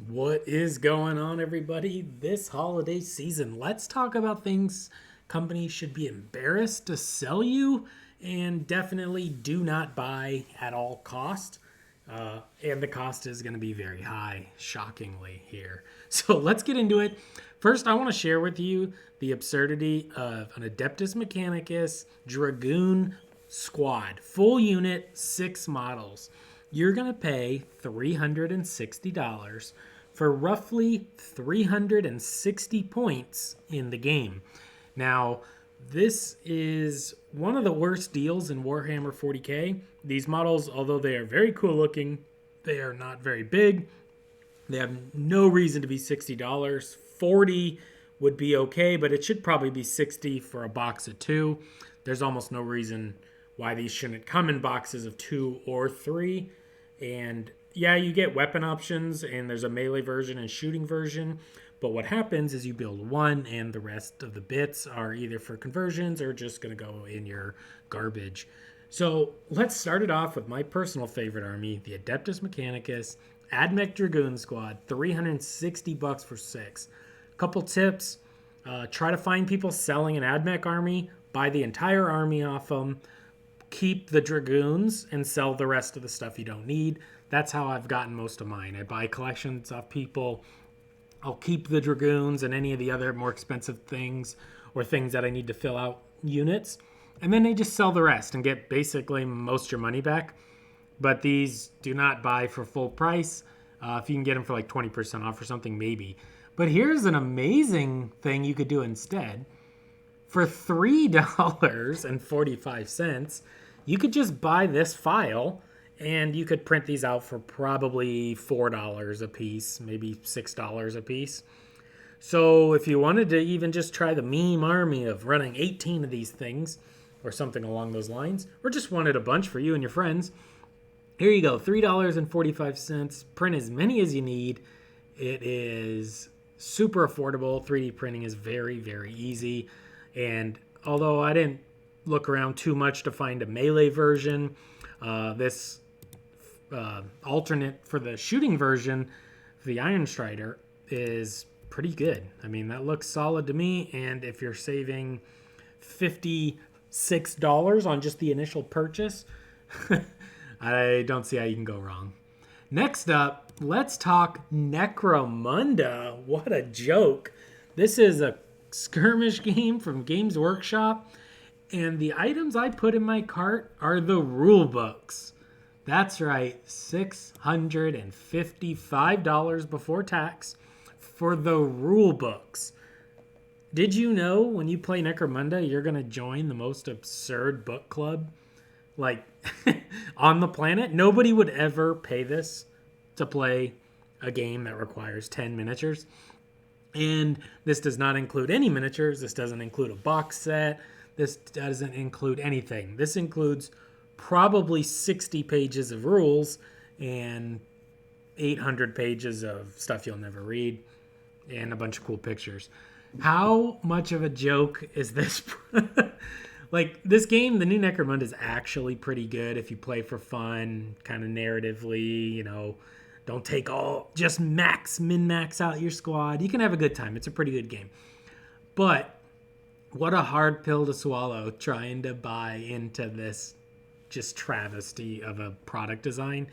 What is going on, everybody? This holiday season, let's talk about things companies should be embarrassed to sell you and definitely do not buy at all cost. And the cost is going to be very high, shockingly, here. So let's get into it. First, I want to share with you the absurdity of an Adeptus Mechanicus Dragoon squad, full unit, 6 models. You're going to pay $360 for roughly 360 points in the game. Now, this is one of the worst deals in Warhammer 40k. These models, although they are very cool looking, they are not very big. They have no reason to be $60. 40 would be okay, but it should probably be 60 for a box of two. There's almost no reason why these shouldn't come in boxes of two or three. And yeah, you get weapon options, and there's a melee version and shooting version. But what happens is you build one, and the rest of the bits are either for conversions or just going to go in your garbage. So let's start it off with my personal favorite army, the Adeptus Mechanicus AdMech Dragoon Squad, $360 for 6. Couple tips: try to find people selling an AdMech army, buy the entire army off them, keep the dragoons and sell the rest of the stuff you don't need. That's how I've gotten most of mine. I buy collections off people. I'll keep the dragoons and any of the other more expensive things or things that I need to fill out units. And then they just sell the rest and get basically most of your money back. But these do not buy for full price. If you can get them for like 20% off or something, maybe. But here's an amazing thing you could do instead. For $3.45, you could just buy this file and you could print these out for probably $4 a piece, maybe $6 a piece. So if you wanted to even just try the meme army of running 18 of these things or something along those lines, or just wanted a bunch for you and your friends, here you go, $3.45. Print as many as you need. It is super affordable. 3D printing is very, very easy. And although I didn't look around too much to find a melee version, this alternate for the shooting version, the Iron Strider, is pretty good. I mean, that looks solid to me. And if you're saving $56 on just the initial purchase, I don't see how you can go wrong. Next up, let's talk Necromunda. What a joke. This is a skirmish game from Games Workshop, and the items I put in my cart are the rule books. That's right, $655 before tax for the rule books. Did you know when you play Necromunda, you're going to join the most absurd book club like on the planet? Nobody would ever pay this to play a game that requires 10 miniatures. And this does not include any miniatures. This doesn't include a box set. This doesn't include anything. This includes probably 60 pages of rules and 800 pages of stuff you'll never read and a bunch of cool pictures. How much of a joke is this? Like, this game, the new Necromunda, is actually pretty good if you play for fun, kind of narratively, don't take all, just min max out your squad. You can have a good time. It's a pretty good game. But what a hard pill to swallow trying to buy into this just travesty of a product design.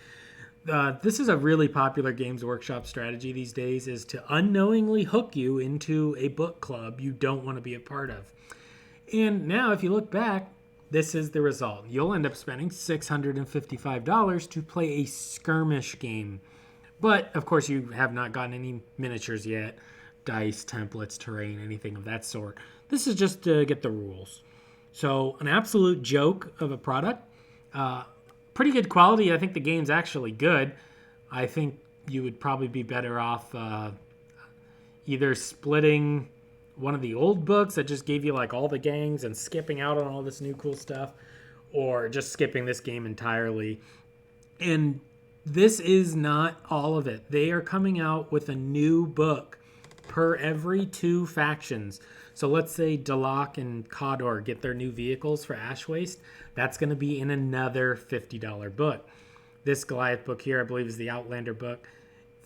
This is a really popular Games Workshop strategy these days, is to unknowingly hook you into a book club you don't want to be a part of. And now, if you look back, this is the result. You'll end up spending $655 to play a skirmish game. But, of course, you have not gotten any miniatures yet. Dice, templates, terrain, anything of that sort. This is just to get the rules. So, an absolute joke of a product. Pretty good quality. I think the game's actually good. I think you would probably be better off either splitting one of the old books that just gave you like all the gangs and skipping out on all this new cool stuff, or just skipping this game entirely. And this is not all of it. They are coming out with a new book per every 2 factions. So let's say Dalak and Kador get their new vehicles for Ash Waste. That's going to be in another $50 book. This Goliath book here, I believe, is the Outlander book.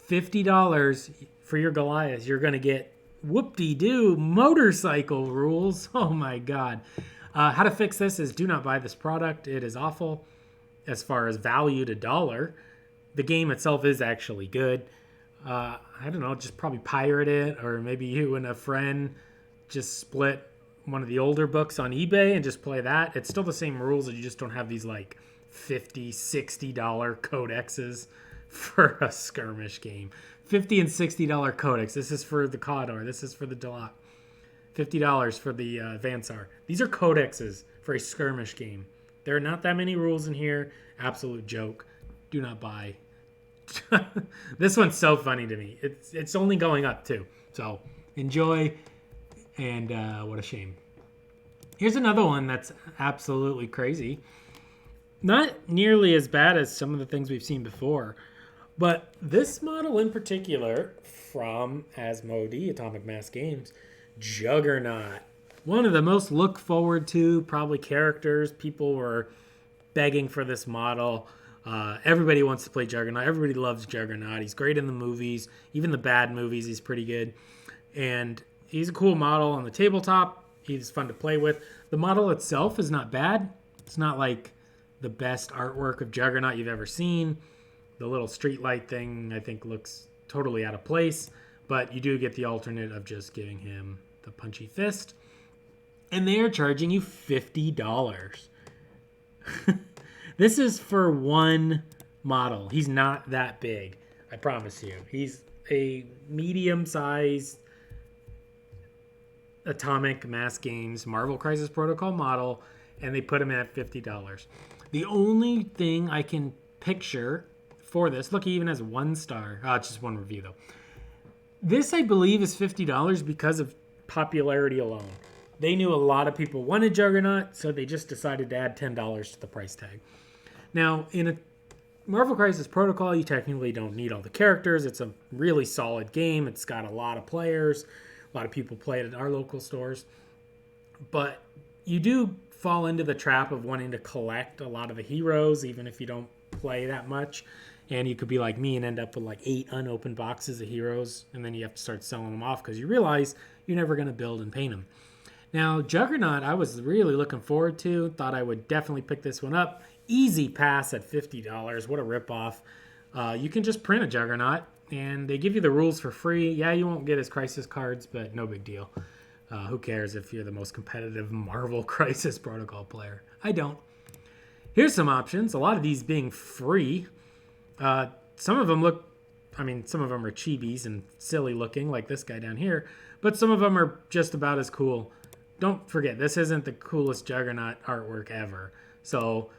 $50 for your Goliath. You're going to get whoop-de-doo motorcycle rules. Oh my God. How to fix this is do not buy this product. It is awful as far as value to dollar. The game itself is actually good. I don't know, just probably pirate it, or maybe you and a friend just split one of the older books on eBay and just play that. It's still the same rules, you just don't have these like $50, $60 codexes for a skirmish game. $50 and $60 codex. This is for the Khador. This is for the Dalat. $50 for the Vansar. These are codexes for a skirmish game. There are not that many rules in here. Absolute joke. Do not buy. This one's so funny to me. It's only going up too. So enjoy. And what a shame. Here's another one that's absolutely crazy. Not nearly as bad as some of the things we've seen before. But this model in particular from Asmodee, Atomic Mass Games, Juggernaut. One of the most looked forward to probably characters. People were begging for this model. Everybody wants to play Juggernaut. Everybody loves Juggernaut. He's great in the movies. Even the bad movies, he's pretty good. And he's a cool model on the tabletop. He's fun to play with. The model itself is not bad. It's not like the best artwork of Juggernaut you've ever seen. The little streetlight thing, I think, looks totally out of place. But you do get the alternate of just giving him the punchy fist. And they are charging you $50. This is for one model. He's not that big, I promise you. He's a medium-sized Atomic Mass Games Marvel Crisis Protocol model, and they put him at $50. The only thing I can picture for this, look, he even has 1 star. It's just one review, though. This, I believe, is $50 because of popularity alone. They knew a lot of people wanted Juggernaut, so they just decided to add $10 to the price tag. Now, in a Marvel Crisis Protocol, you technically don't need all the characters. It's a really solid game. It's got a lot of players. A lot of people play it at our local stores. But you do fall into the trap of wanting to collect a lot of the heroes, even if you don't play that much. And you could be like me and end up with like 8 unopened boxes of heroes, and then you have to start selling them off because you realize you're never going to build and paint them. Now, Juggernaut, I was really looking forward to. Thought I would definitely pick this one up. Easy pass at $50. What a ripoff. You can just print a Juggernaut, and they give you the rules for free. Yeah, you won't get his Crisis cards, but no big deal. Who cares if you're the most competitive Marvel Crisis Protocol player? I don't. Here's some options. A lot of these being free. Some of them some of them are chibis and silly looking, like this guy down here, but some of them are just about as cool. Don't forget, this isn't the coolest Juggernaut artwork ever. So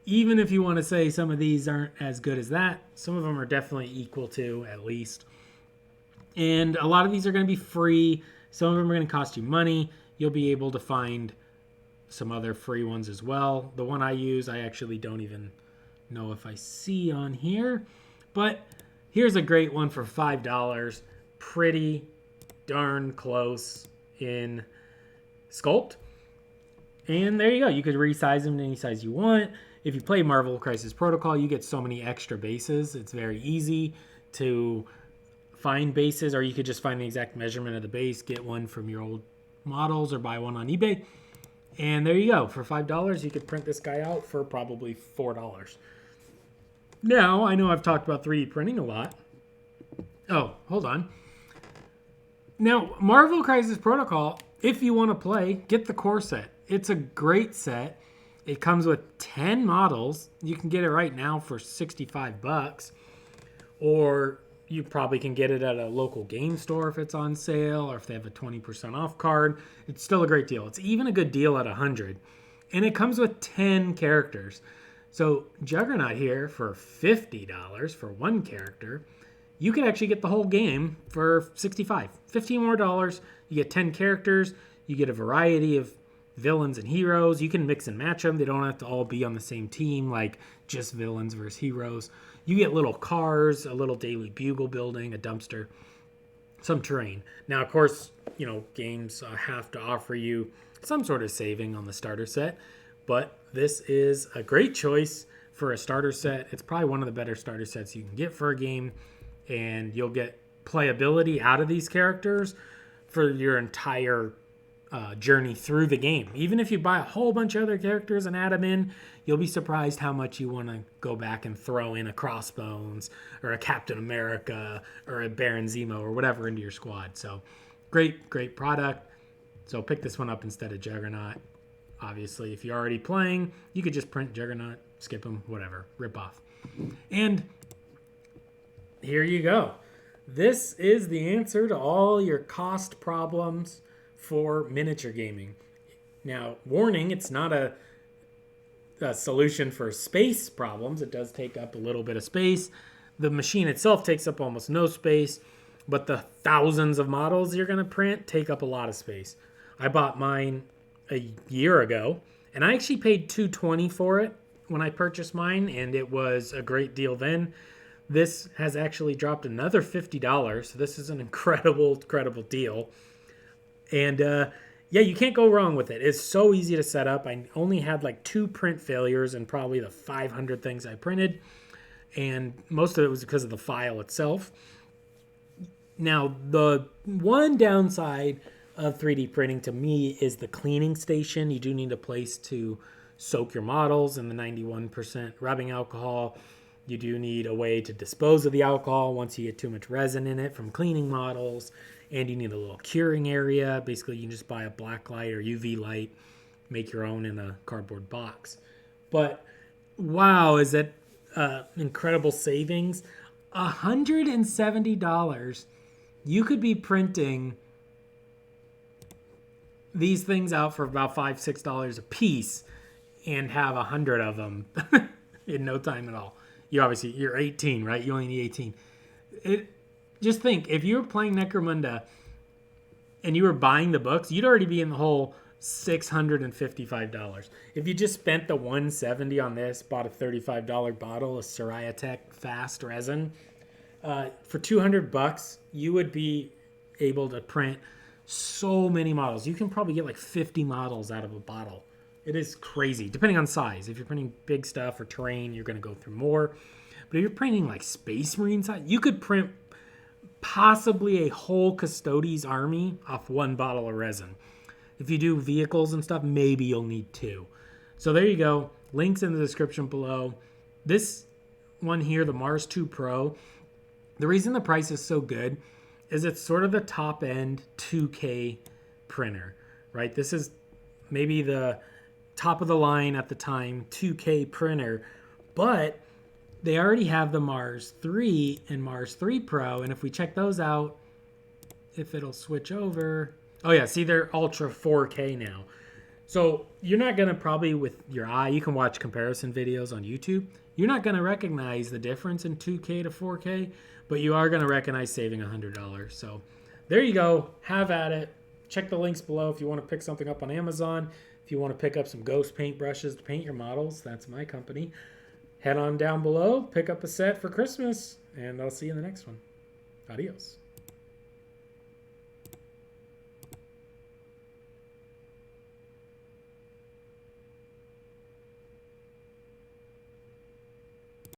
even if you want to say some of these aren't as good as that, some of them are definitely equal to, at least. And a lot of these are going to be free. Some of them are going to cost you money. You'll be able to find some other free ones as well. The one I use, I actually don't even know if I see on here. But here's a great one for $5. Pretty darn close in sculpt. And there you go. You could resize them to any size you want. If you play Marvel Crisis Protocol, you get so many extra bases. It's very easy to find bases, or you could just find the exact measurement of the base, get one from your old models, or buy one on eBay. And there you go. For $5, you could print this guy out for probably $4. Now, I know I've talked about 3D printing a lot. Oh, hold on. Now, Marvel Crisis Protocol, if you want to play, get the core set. It's a great set. It comes with 10 models. You can get it right now for $65. Or you probably can get it at a local game store if it's on sale, or if they have a 20% off card. It's still a great deal. It's even a good deal at $100. And it comes with 10 characters. So Juggernaut here for $50 for one character. You can actually get the whole game for $65. $15 more. You get 10 characters. You get a variety of villains and heroes. You can mix and match them. They don't have to all be on the same team, like just villains versus heroes. You get little cars, a little Daily Bugle building, a dumpster, some terrain. Now, of course, games have to offer you some sort of saving on the starter set, but this is a great choice for a starter set. It's probably one of the better starter sets you can get for a game. and you'll get playability out of these characters for your entire journey through the game. Even if you buy a whole bunch of other characters and add them in, you'll be surprised how much you want to go back and throw in a Crossbones or a Captain America or a Baron Zemo or whatever into your squad. So great product. So pick this one up instead of Juggernaut. Obviously, if you're already playing, you could just print Juggernaut, skip them, whatever, rip off. And here you go. This is the answer to all your cost problems for miniature gaming. Now, warning, it's not a solution for space problems. It does take up a little bit of space. The machine itself takes up almost no space, but the thousands of models you're going to print take up a lot of space. I bought mine a year ago, and I actually paid $220 for it when I purchased mine, and it was a great deal then. This has actually dropped another $50, so this is an incredible deal. And yeah, you can't go wrong with it. It's so easy to set up. I only had like 2 print failures and probably the 500 things I printed, and most of it was because of the file itself. Now, the one downside of 3D printing to me is the cleaning station. You do need a place to soak your models in the 91% rubbing alcohol. You do need a way to dispose of the alcohol once you get too much resin in it from cleaning models. And you need a little curing area. Basically, you can just buy a black light or UV light, make your own in a cardboard box. But wow, is it incredible savings. $170. You could be printing these things out for about $5-6 a piece and have 100 of them in no time at all. You're 18, right? You only need 18. Just think, if you were playing Necromunda and you were buying the books, you'd already be in the whole $655. If you just spent the $170 on this, bought a $35 bottle of Soraya Tech fast resin, for $200, you would be able to print so many models. You can probably get like 50 models out of a bottle. It is crazy, depending on size. If you're printing big stuff or terrain, you're going to go through more. But if you're printing like Space Marine size, you could print possibly a whole Custodes army off 1 bottle of resin. If you do vehicles and stuff, maybe you'll need 2. So there you go. Links in the description below. This one here, the Mars 2 Pro, the reason the price is so good is it's sort of the top end 2K printer, right? This is maybe the top of the line at the time 2K printer, but they already have the Mars 3 and Mars 3 Pro, and if we check those out, if it'll switch over, oh yeah, see, they're Ultra 4K now. So you're not going to probably with your eye, you can watch comparison videos on YouTube, you're not going to recognize the difference in 2K to 4K, but you are going to recognize saving $100. So there you go. Have at it. Check the links below if you want to pick something up on Amazon. If you want to pick up some Ghost paint brushes to paint your models, that's my company. Head on down below, pick up a set for Christmas, and I'll see you in the next one. Adios.